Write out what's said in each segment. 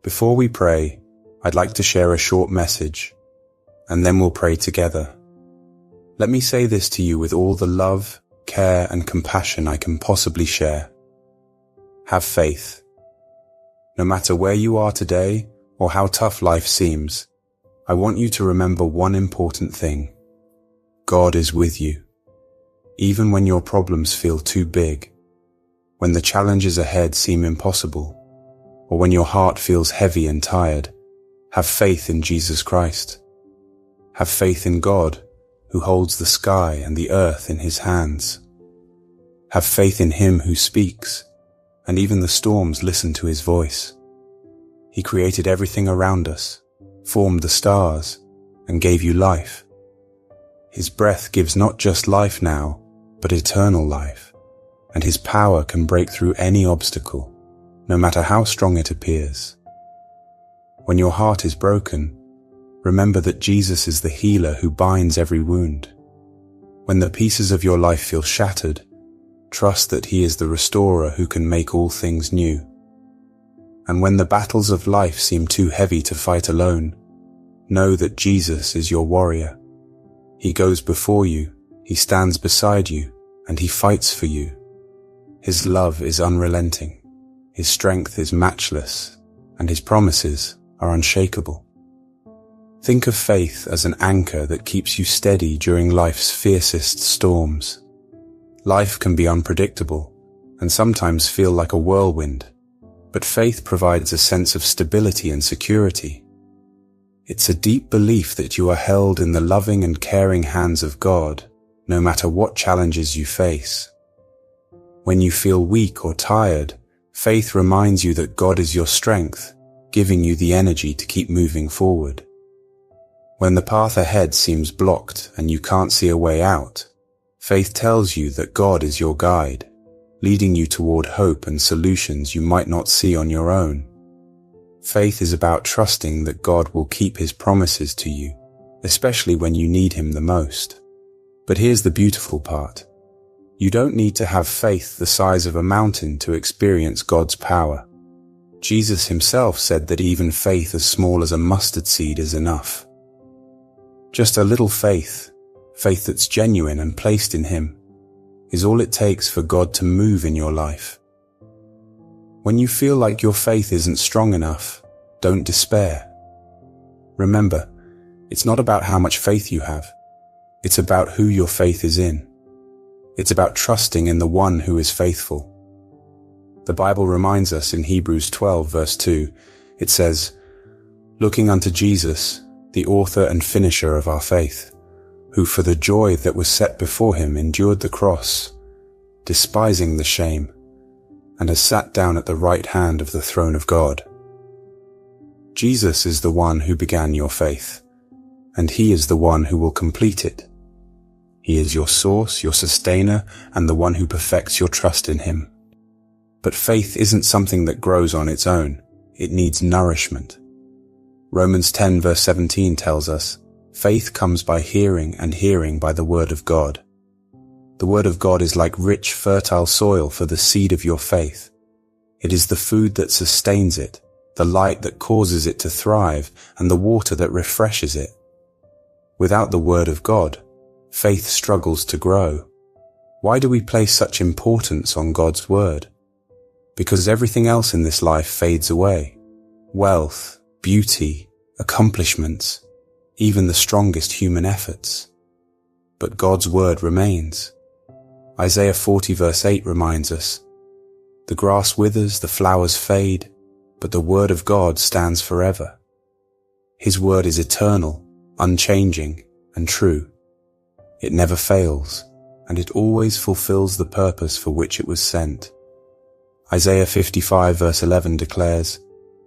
Before we pray, I'd like to share a short message, and then we'll pray together. Let me say this to you with all the love, care, and compassion I can possibly share. Have faith. No matter where you are today or how tough life seems, I want you to remember one important thing. God is with you. Even when your problems feel too big, when the challenges ahead seem impossible, or when your heart feels heavy and tired, have faith in Jesus Christ. Have faith in God, who holds the sky and the earth in his hands. Have faith in him who speaks, and even the storms listen to his voice. He created everything around us, formed the stars, and gave you life. His breath gives not just life now, but eternal life, and his power can break through any obstacle, no matter how strong it appears. When your heart is broken, remember that Jesus is the healer who binds every wound. When the pieces of your life feel shattered, trust that he is the restorer who can make all things new. And when the battles of life seem too heavy to fight alone, know that Jesus is your warrior. He goes before you, he stands beside you, and he fights for you. His love is unrelenting, his strength is matchless, and his promises are unshakable. Think of faith as an anchor that keeps you steady during life's fiercest storms. Life can be unpredictable and sometimes feel like a whirlwind, but faith provides a sense of stability and security. It's a deep belief that you are held in the loving and caring hands of God, no matter what challenges you face. When you feel weak or tired, faith reminds you that God is your strength, giving you the energy to keep moving forward. When the path ahead seems blocked and you can't see a way out, faith tells you that God is your guide, leading you toward hope and solutions you might not see on your own. Faith is about trusting that God will keep his promises to you, especially when you need him the most. But here's the beautiful part. You don't need to have faith the size of a mountain to experience God's power. Jesus himself said that even faith as small as a mustard seed is enough. Just a little faith that's genuine and placed in him, is all it takes for God to move in your life. When you feel like your faith isn't strong enough, don't despair. Remember, it's not about how much faith you have. It's about who your faith is in. It's about trusting in the one who is faithful. The Bible reminds us in Hebrews 12 verse 2, it says, "Looking unto Jesus, the author and finisher of our faith, who for the joy that was set before him endured the cross, despising the shame, and has sat down at the right hand of the throne of God." Jesus is the one who began your faith, and he is the one who will complete it. He is your source, your sustainer, and the one who perfects your trust in him. But faith isn't something that grows on its own. It needs nourishment. Romans 10 verse 17 tells us, "Faith comes by hearing, and hearing by the word of God." The word of God is like rich, fertile soil for the seed of your faith. It is the food that sustains it, the light that causes it to thrive, and the water that refreshes it. Without the word of God, faith struggles to grow. Why do we place such importance on God's word? Because everything else in this life fades away. Wealth, beauty, accomplishments, even the strongest human efforts. But God's word remains. Isaiah 40 verse 8 reminds us, "The grass withers, the flowers fade, but the word of God stands forever." His word is eternal, unchanging, and true. It never fails, and it always fulfills the purpose for which it was sent. Isaiah 55 verse 11 declares,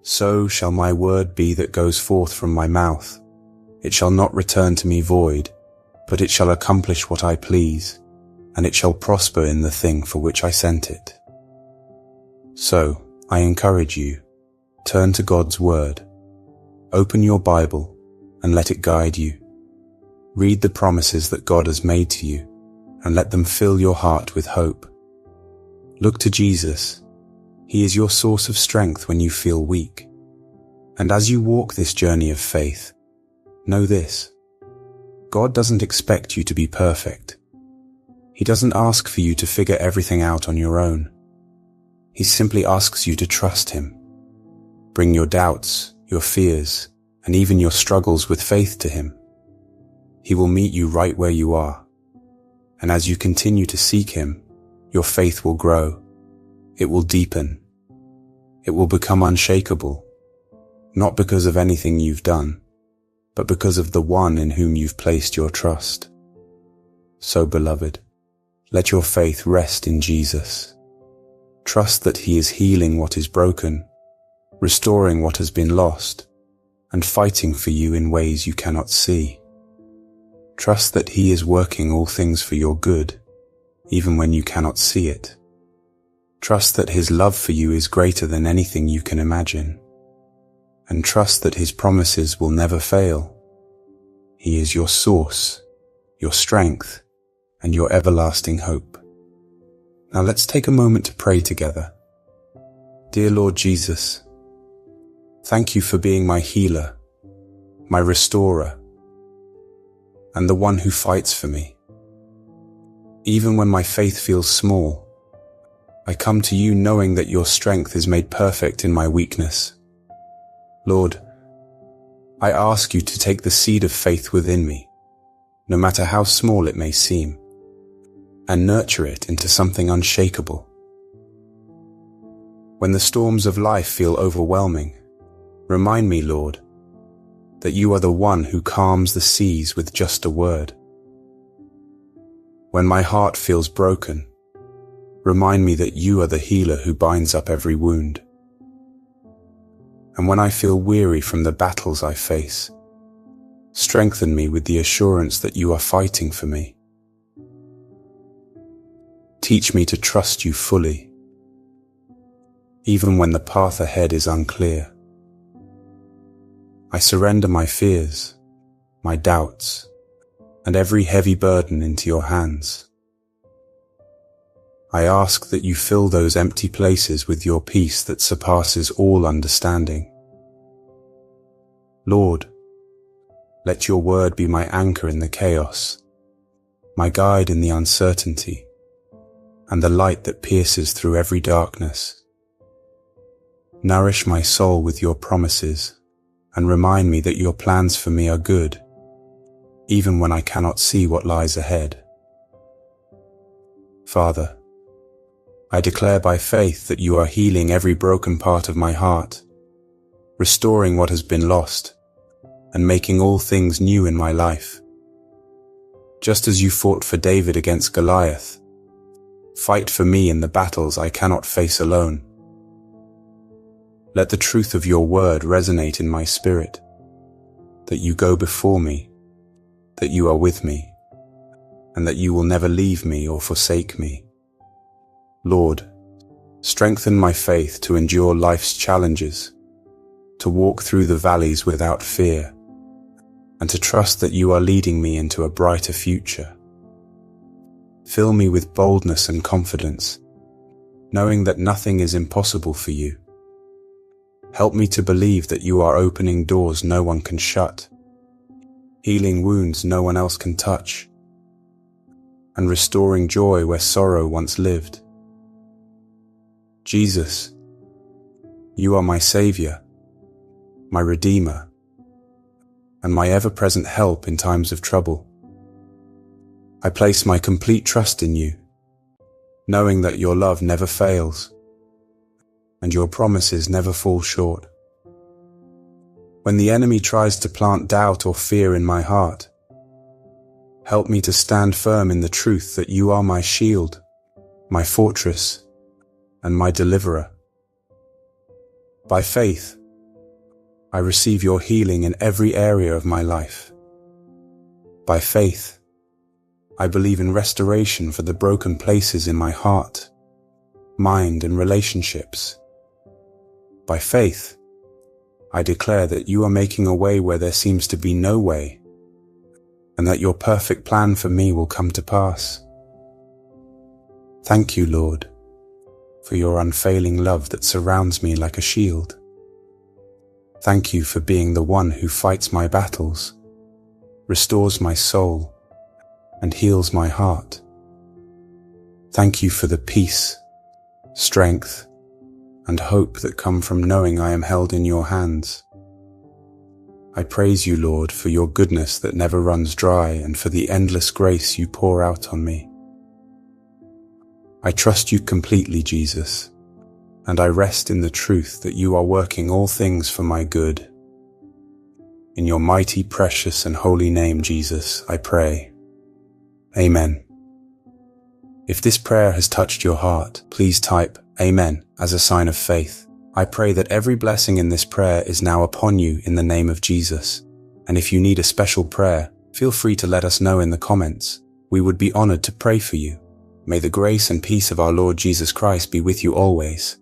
"So shall my word be that goes forth from my mouth. It shall not return to me void, but it shall accomplish what I please, and it shall prosper in the thing for which I sent it." So, I encourage you, turn to God's word. Open your Bible and let it guide you. Read the promises that God has made to you, and let them fill your heart with hope. Look to Jesus. He is your source of strength when you feel weak. And as you walk this journey of faith, know this: God doesn't expect you to be perfect. He doesn't ask for you to figure everything out on your own. He simply asks you to trust Him. Bring your doubts, your fears, and even your struggles with faith to Him. He will meet you right where you are. And as you continue to seek Him, your faith will grow. It will deepen. It will become unshakable, not because of anything you've done, but because of the one in whom you've placed your trust. So, beloved, let your faith rest in Jesus. Trust that He is healing what is broken, restoring what has been lost, and fighting for you in ways you cannot see. Trust that He is working all things for your good, even when you cannot see it. Trust that His love for you is greater than anything you can imagine. And trust that His promises will never fail. He is your source, your strength, and your everlasting hope. Now let's take a moment to pray together. Dear Lord Jesus, thank you for being my healer, my restorer, and the one who fights for me. Even when my faith feels small, I come to you knowing that your strength is made perfect in my weakness. Lord, I ask you to take the seed of faith within me, no matter how small it may seem, and nurture it into something unshakable. When the storms of life feel overwhelming, remind me, Lord, that you are the one who calms the seas with just a word. When my heart feels broken, remind me that you are the healer who binds up every wound. And when I feel weary from the battles I face, strengthen me with the assurance that you are fighting for me. Teach me to trust you fully, even when the path ahead is unclear. I surrender my fears, my doubts, and every heavy burden into your hands. I ask that you fill those empty places with your peace that surpasses all understanding. Lord, let your word be my anchor in the chaos, my guide in the uncertainty, and the light that pierces through every darkness. Nourish my soul with your promises, and remind me that your plans for me are good, even when I cannot see what lies ahead. Father, I declare by faith that you are healing every broken part of my heart, restoring what has been lost, and making all things new in my life. Just as you fought for David against Goliath, fight for me in the battles I cannot face alone. Let the truth of your word resonate in my spirit, that you go before me, that you are with me, and that you will never leave me or forsake me. Lord, strengthen my faith to endure life's challenges, to walk through the valleys without fear, and to trust that you are leading me into a brighter future. Fill me with boldness and confidence, knowing that nothing is impossible for you. Help me to believe that you are opening doors no one can shut, healing wounds no one else can touch, and restoring joy where sorrow once lived. Jesus, you are my Savior, my Redeemer, and my ever-present help in times of trouble. I place my complete trust in you, knowing that your love never fails, and your promises never fall short. When the enemy tries to plant doubt or fear in my heart, help me to stand firm in the truth that you are my shield, my fortress, and my deliverer. By faith, I receive your healing in every area of my life. By faith, I believe in restoration for the broken places in my heart, mind, and relationships. By faith, I declare that you are making a way where there seems to be no way, and that your perfect plan for me will come to pass. Thank you, Lord, for your unfailing love that surrounds me like a shield. Thank you for being the one who fights my battles, restores my soul, and heals my heart. Thank you for the peace, strength, and hope that come from knowing I am held in your hands. I praise you, Lord, for your goodness that never runs dry and for the endless grace you pour out on me. I trust you completely, Jesus, and I rest in the truth that you are working all things for my good. In your mighty, precious, and holy name, Jesus, I pray. Amen. If this prayer has touched your heart, please type Amen as a sign of faith. I pray that every blessing in this prayer is now upon you in the name of Jesus. And if you need a special prayer, feel free to let us know in the comments. We would be honored to pray for you. May the grace and peace of our Lord Jesus Christ be with you always.